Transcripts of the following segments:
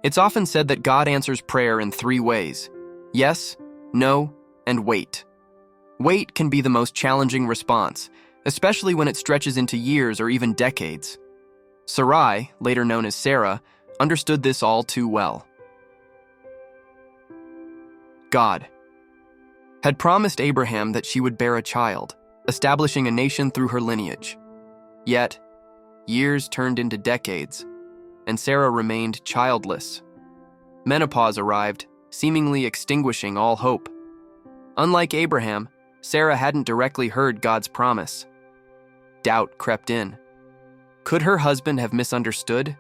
It's often said that God answers prayer in three ways: yes, no, and wait. Wait can be the most challenging response, especially when it stretches into years or even decades. Sarai, later known as Sarah, understood this all too well. God had promised Abraham that she would bear a child, establishing a nation through her lineage. Yet, years turned into decades, and Sarah remained childless. Menopause arrived, seemingly extinguishing all hope. Unlike Abraham, Sarah hadn't directly heard God's promise. Doubt crept in. Could her husband have misunderstood?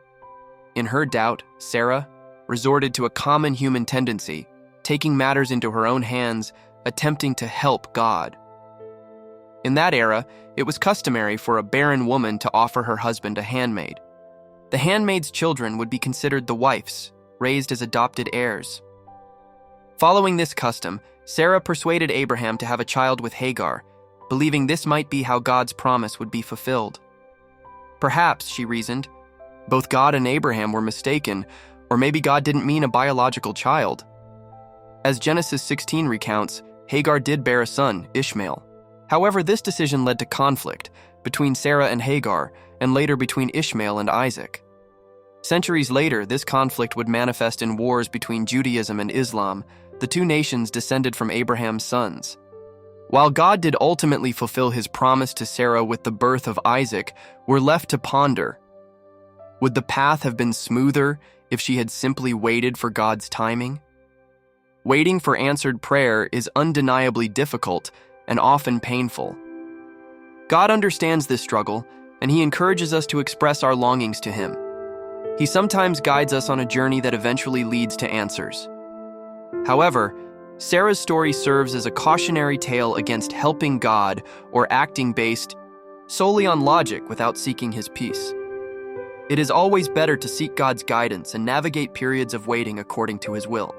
In her doubt, Sarah resorted to a common human tendency, taking matters into her own hands, attempting to help God. In that era, it was customary for a barren woman to offer her husband a handmaid. The handmaid's children would be considered the wife's, raised as adopted heirs. Following this custom, Sarah persuaded Abraham to have a child with Hagar, believing this might be how God's promise would be fulfilled. Perhaps, she reasoned, both God and Abraham were mistaken, or maybe God didn't mean a biological child. As Genesis 16 recounts, Hagar did bear a son, Ishmael. However, this decision led to conflict between Sarah and Hagar, and later between Ishmael and Isaac. Centuries later, this conflict would manifest in wars between Judaism and Islam, the two nations descended from Abraham's sons. While God did ultimately fulfill his promise to Sarah with the birth of Isaac, we're left to ponder. Would the path have been smoother if she had simply waited for God's timing? Waiting for answered prayer is undeniably difficult and often painful. God understands this struggle, and he encourages us to express our longings to him. He sometimes guides us on a journey that eventually leads to answers. However, Sarah's story serves as a cautionary tale against helping God or acting based solely on logic without seeking his peace. It is always better to seek God's guidance and navigate periods of waiting according to his will.